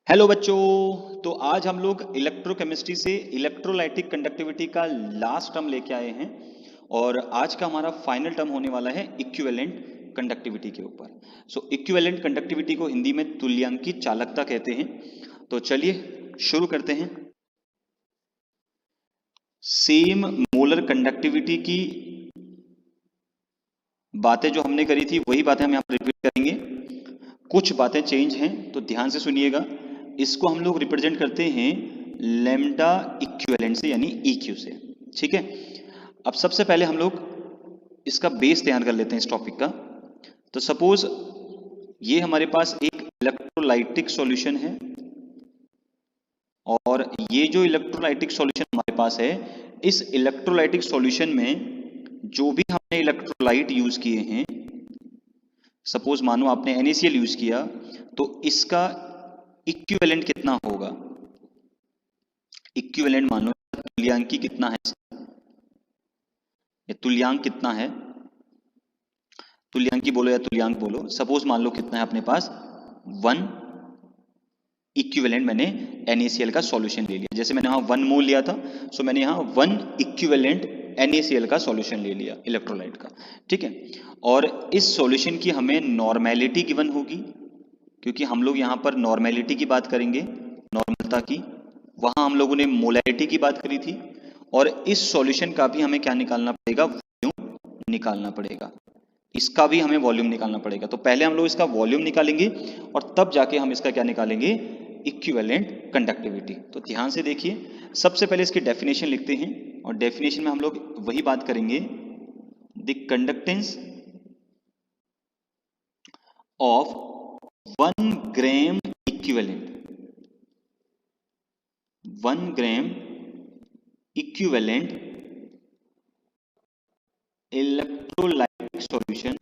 Hello बच्चों। तो आज हम लोग इलेक्ट्रोकेमिस्ट्री से इलेक्ट्रोलाइटिक कंडक्टिविटी का लास्ट टर्म लेके आए हैं और आज का हमारा फाइनल टर्म होने वाला है इक्विवेलेंट कंडक्टिविटी के ऊपर। सो इक्विवेलेंट कंडक्टिविटी को हिंदी में तुल्यांकी चालकता कहते हैं। तो चलिए शुरू करते हैं। सेम मोलर कंडक्टिविटी की बातें जो हमने करी थी वही बातें हम यहाँ पर रिपीट करेंगे। कुछ बातें चेंज हैं तो ध्यान से सुनिएगा। इसको हम लोग रिप्रेजेंट करते हैं लैम्डा इक्विवेलेंट से यानी EQ से। ठीक है, अब सबसे पहले हम लोग इसका बेस तैयार कर लेते हैं इस टॉपिक का। तो सपोज ये हमारे पास एक इलेक्ट्रोलाइटिक सॉल्यूशन है और ये जो इलेक्ट्रोलाइटिक सॉल्यूशन हमारे पास है, इस इलेक्ट्रोलाइटिक सॉल्यूशन में जो भी हमने इलेक्ट्रोलाइट यूज किए हैं, सपोज मानो आपने NaCl यूज किया, तो इसका इक्विवेलेंट कितना होगा। इक्विवेलेंट मान लो तुल्यांकी कितना है, या तुल्यांक कितना है, तुल्यांकी बोलो या तुल्यांक बोलो। सपोज मान लो कितना है अपने पास 1 इक्विवेलेंट मैंने NaCl का सॉल्यूशन ले लिया। जैसे मैंने यहाँ 1 मोल लिया था, सो मैंने यहाँ 1 इक्विवेलेंट NaCl का सॉल्यूशन ले लिया इलेक्ट्रोलाइट का। ठीक है, और इस सॉल्यूशन की हमें नॉर्मेलिटी गिवन होगी, क्योंकि हम लोग यहाँ पर नॉर्मेलिटी की बात करेंगे, नॉर्मलता की। वहां हम लोगों ने मोलैरिटी की बात करी थी, और इस सॉल्यूशन का भी हमें क्या निकालना पड़ेगा, वॉल्यूम निकालना पड़ेगा। इसका भी हमें वॉल्यूम निकालना पड़ेगा। तो पहले हम लोग इसका वॉल्यूम निकालेंगे और तब जाके हम इसका क्या निकालेंगे, इक्विवेलेंट कंडक्टिविटी। तो ध्यान से देखिए, सबसे पहले इसकी डेफिनेशन लिखते हैं और डेफिनेशन में हम लोग वही बात करेंगे, the conductance of 1 gram equivalent, 1 gram equivalent electrolytic solution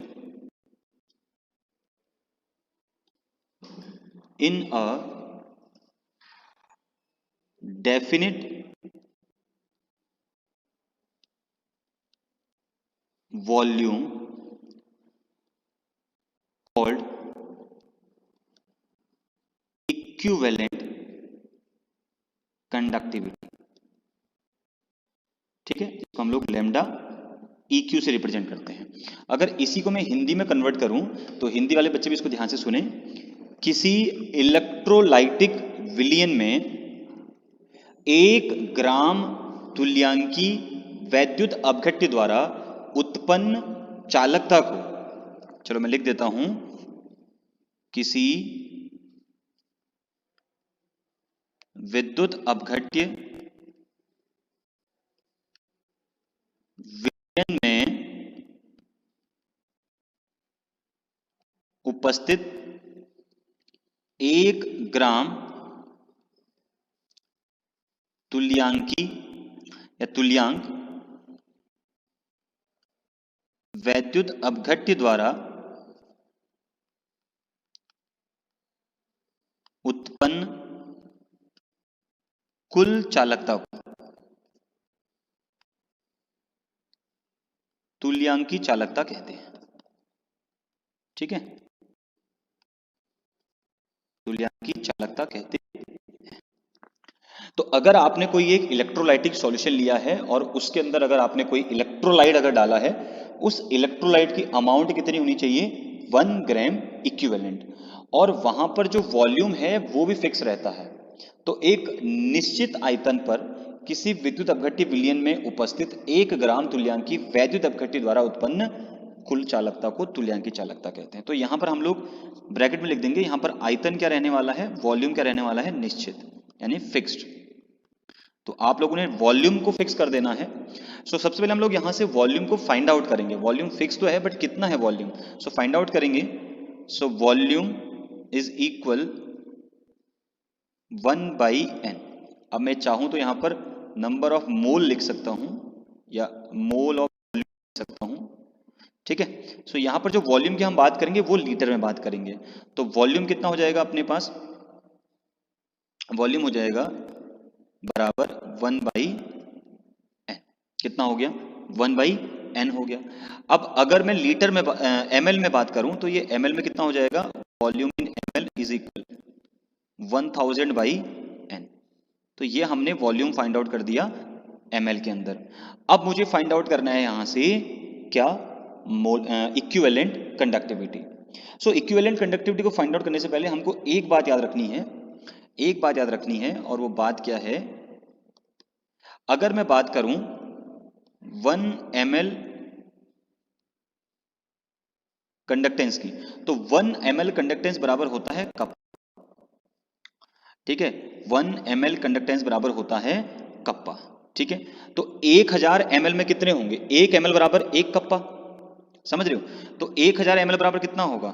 in a definite volume called equivalent conductivity। ठीक है, इसको हम लोग लैम्डा EQ से रिप्रेजेंट करते हैं। अगर इसी को मैं हिंदी में कन्वर्ट करूं तो हिंदी वाले बच्चे भी इसको ध्यान से सुने। किसी इलेक्ट्रोलाइटिक विलयन में 1 ग्राम तुल्यांकी वैद्युत अपघट्य द्वारा उत्पन्न चालकता को, चलो मैं लिख देता हूं, किसी विद्युत अपघट्य विलयन में उपस्थित 1 ग्राम तुल्यांकी या तुल्यांक वैद्युत अपघट्य द्वारा उत्पन्न कुल चालकता को तुल्यांकी चालकता कहते हैं। ठीक है, तुल्यांकी चालकता कहते हैं। तो अगर आपने कोई एक इलेक्ट्रोलाइटिक सॉल्यूशन लिया है और उसके अंदर अगर आपने कोई इलेक्ट्रोलाइट अगर डाला है, उस इलेक्ट्रोलाइट की अमाउंट कितनी होनी चाहिए, 1 ग्राम इक्विवेलेंट, और वहां पर जो वॉल्यूम है वो भी फिक्स रहता है। तो एक निश्चित आयतन पर किसी विद्युत अपघट्य विलयन में उपस्थित 1 ग्राम तुल्यांकी वैद्युत अपघट्य द्वारा उत्पन्न कुल चालकता को तुल्यांकी चालकता कहते हैं। तो यहां पर हम लोग ब्रैकेट में लिख देंगे, यहां पर आयतन क्या रहने वाला है, वॉल्यूम क्या रहने वाला है, निश्चित यानी फिक्स्ड। तो आप लोगों ने वॉल्यूम को फिक्स कर देना है। सो सबसे पहले हम लोग यहां से वॉल्यूम को फाइंड आउट करेंगे। वॉल्यूम फिक्स तो है बट कितना है वॉल्यूम, सो फाइंड आउट करेंगे। So volume is equal 1/n। अब मैं चाहूं तो यहां पर नंबर ऑफ मोल लिख सकता हूं या मोल ऑफ वॉल्यूम लिख सकता हूं। ठीक है, सो यहां पर जो वॉल्यूम की हम बात करेंगे वो लीटर में बात करेंगे। तो वॉल्यूम कितना हो जाएगा अपने पास, वॉल्यूम हो जाएगा बराबर 1/n। कितना हो गया, 1/n हो गया। अब अगर मैं लीटर में ml में बात करूं तो ये ml में कितना हो जाएगा, volume in ml is equal 1000 by N. तो ये हमने वॉल्यूम फाइंड आउट कर दिया ml के अंदर। अब मुझे फाइंड आउट करना है यहां से क्या, इक्विवेलेंट कंडक्टिविटी। सो इक्विवेलेंट कंडक्टिविटी को फाइंड आउट करने से पहले हमको एक बात याद रखनी है, एक बात याद रखनी है, और वो बात क्या है, अगर मैं बात करूं 1 ml कंडक्टेंस की, तो 1 ml कंडक्टेंस बराबर होता है कप, ठीक है, 1 ml कंडक्टेंस बराबर होता है कप्पा, ठीक है। तो 1000 ml में कितने होंगे, 1 ml बराबर 1 कप्पा, समझ रहे हो। तो 1000 ml बराबर कितना होगा,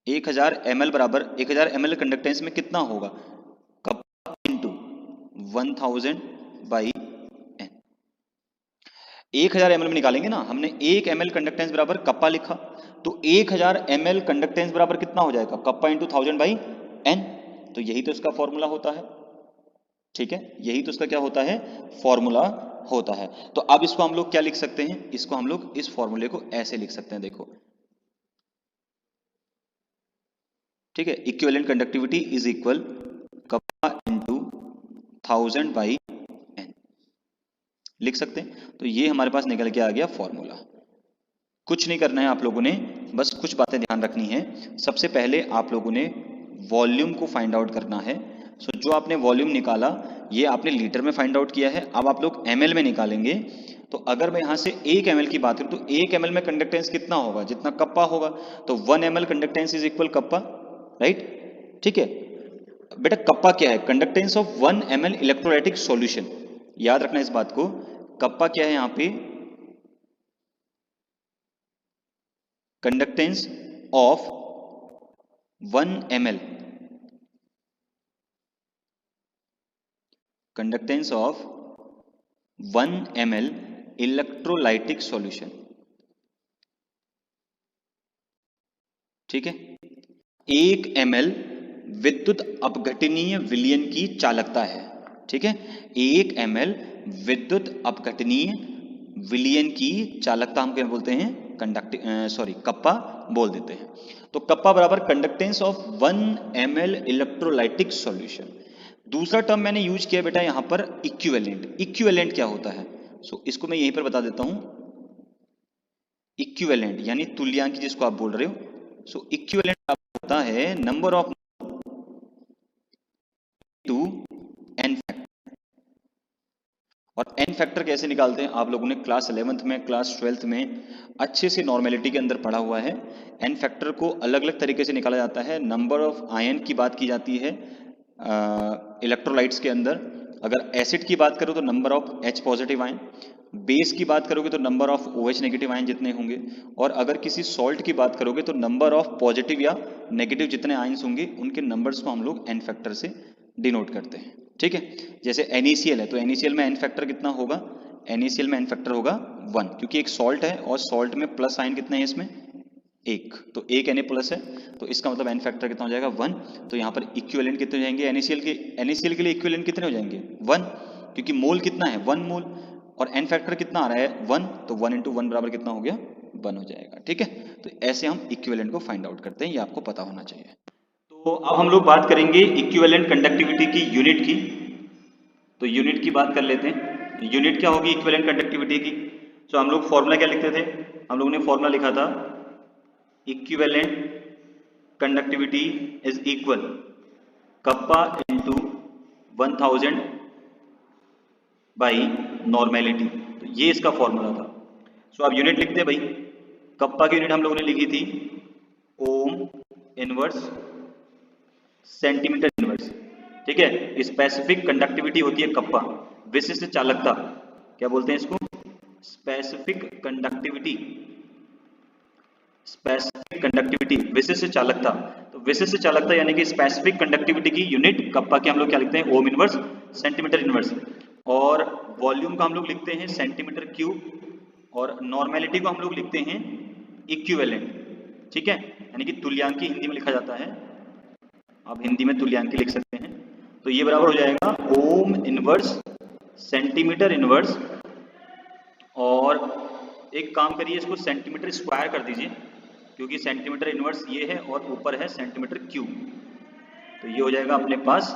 1000 ml बराबर 1000 ml कंडक्टेंस में कितना होगा, kappa into 1000 by N. 1000 ml में निकालेंगे ना, हमने 1 ml कंडक्टेंस बराबर कप्पा लिखा, तो 1000 ml कंडक्टेंस बराबर कितना हो जाएगा, कप्पा इंटू 1000 बाई एन। तो यही तो इसका फॉर्मूला होता है, ठीक है, यही तो इसका क्या होता है, फॉर्मूला होता है। तो अब इसको हम लोग क्या लिख सकते हैं, इसको हम लोग इस फॉर्मूले को ऐसे लिख सकते हैं, देखो, ठीक है, equivalent conductivity is equal kappa into 1000 by N, लिख सकते हैं। तो ये हमारे पास निकल के आ गया फॉर्मूला। कुछ नहीं करना है आप लोगों ने, बस कुछ बातें ध्यान रखनी है। सबसे पहले आप लोगों ने वॉल्यूम को फाइंड आउट करना है। सो जो आपने वॉल्यूम निकाला ये आपने लीटर में फाइंड आउट किया है, अब आप लोग ml में निकालेंगे। तो अगर मैं यहां से 1 ml की बात करूं तो 1 ml में कंडक्टेंस कितना होगा, जितना कप्पा होगा, तो 1 ml conductance is equal kappa, right, ठीक है। बेटा कप्पा क्या है, conductance of 1 ml electrolytic solution, याद रखना इस बात को। कप्पा क्या है यहां पे, conductance of 1 ml, conductance of 1 ml electrolytic solution, ठीक है। 1 ml विद्युत अपघटनीय विलयन की चालकता है, ठीक है, 1 ml विद्युत अपघटनीय विलयन की चालकता हम क्या बोलते हैं, कप्पा बोल देते हैं। तो कप्पा बराबर conductance of 1 ml electrolytic solution. दूसरा टर्म मैंने यूज किया बेटा यहां पर इक्विवेलेंट। इक्विवेलेंट क्या होता है, इसको मैं यहीं पर बता देता हूं। इक्विवेलेंट यानी तुल्यांकी जिसको आप बोल रहे हो। इक्विवेलेंट होता है number of two N factor. और एन फैक्टर कैसे निकालते हैं, आप लोगों ने क्लास 11th में, क्लास 12th में अच्छे से नॉर्मेलिटी के अंदर पढ़ा हुआ है। एन फैक्टर को अलग अलग तरीके से निकाला जाता है। नंबर ऑफ आयन की बात की जाती है इलेक्ट्रोलाइट्स के अंदर। अगर एसिड की बात करो तो number of H positive ion, base की बात करोगे तो number of OH negative ion जितने होंगे, और अगर किसी सॉल्ट की बात करोगे तो नंबर ऑफ पॉजिटिव या नेगेटिव जितने आयन्स होंगे उनके नंबर्स को हम लोग एन फैक्टर से डिनोट करते हैं, ठीक है। जैसे NaCl है तो NaCl में एन फैक्टर कितना होगा, NaCl में एन फैक्टर होगा 1, क्योंकि एक सॉल्ट है और सॉल्ट में प्लस आयन कितने हैं इसमें, एक, तो एक Na प्लस है, तो इसका मतलब एन फैक्टर कितना हो जाएगा 1। तो यहाँ पर इक्विवेलेंट कितने हो जाएंगे, NaCl के लिए इक्विवेलेंट कितने हो जाएंगे 1, क्योंकि मोल कितना है 1 मोल, और एन फैक्टर कितना आ रहा है 1, तो 1 इंटू 1 बराबर कितना हो गया 1 हो जाएगा, ठीक है। तो ऐसे हम इक्विवेलेंट को फाइंड आउट करते हैं, ये आपको पता होना चाहिए। तो अब हम लोग बात करेंगे इक्विवेलेंट कंडक्टिविटी की यूनिट की। तो यूनिट की बात कर लेते हैं, यूनिट क्या होगी इक्विवेलेंट कंडक्टिविटी की। तो हम लोग फॉर्मूला क्या लिखते थे, हम लोगों ने फॉर्मूला लिखा था equivalent conductivity is equal kappa into 1000 by normality. तो ये इसका फॉर्मूला था। सो आप यूनिट लिखते हैं भाई, कप्पा की यूनिट हम लोगों ने लिखी थी ओम इनवर्स सेंटीमीटर इनवर्स, ठीक है। स्पेसिफिक कंडक्टिविटी होती है कप्पा, विशिष्ट चालकता, क्या बोलते हैं इसको, स्पेसिफिक कंडक्टिविटी, स्पेसिफिक कंडक्टिविटी विशिष्ट चालकता। तो विशिष्ट चालकता यानी कि स्पेसिफिक कंडक्टिविटी की यूनिट कप्पा के हम लोग क्या लिखते हैं, ओम इनवर्स सेंटीमीटर इनवर्स, और वॉल्यूम का हम लोग लिखते हैं सेंटीमीटर क्यूब, और नॉर्मेलिटी को हम लोग लिखते हैं इक्विवेलेंट, ठीक है, यानी कि तुल्यांकी हिंदी में लिखा जाता है, आप हिंदी में तुल्यांकी लिख सकते हैं। तो ये बराबर हो जाएगा ओम इनवर्स सेंटीमीटर इनवर्स, और एक काम करिए इसको सेंटीमीटर स्क्वायर कर दीजिए, क्योंकि सेंटीमीटर इनवर्स ये है और ऊपर है सेंटीमीटर क्यूब, तो ये हो जाएगा अपने पास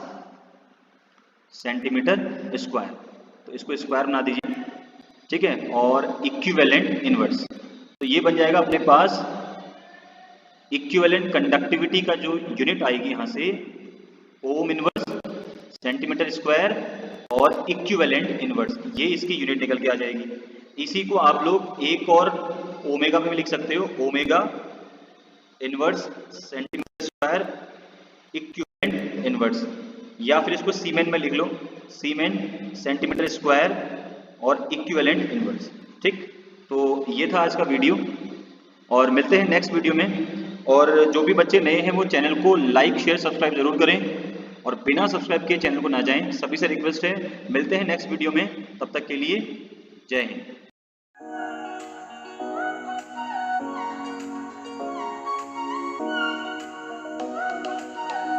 सेंटीमीटर स्क्वायर। तो इसको स्क्वायर बना दीजिए, ठीक है। और इक्विवेलेंट इनवर्स, तो ये बन जाएगा अपने पास इक्विवेलेंट कंडक्टिविटी का जो यूनिट आएगी यहाँ से ओम इनवर्स, सेंटीमीटर स्क्वायर और इक्विवेलेंट इनवर्स, ये इसकी यूनिट निकल के आ जाएगी। इसी को आप लोग एक और ओमेगा में भी लिख सकते हो, omega inverse centimetre square equivalent inverse, या फिर इसको सीमेन में लिख लो, सीमेन सेंटीमीटर स्क्वायर और इक्विवेलेंट इनवर्स, ठीक। तो ये था आज का वीडियो और मिलते हैं नेक्स्ट वीडियो में। और जो भी बच्चे नए हैं वो चैनल को लाइक शेयर सब्सक्राइब जरूर करें और बिना सब्सक्राइब किए चैनल को ना जाएं, सभी से रिक्वेस्ट है। मिलते हैं नेक्स्ट वीडियो में, तब तक के लिए जय हिंद।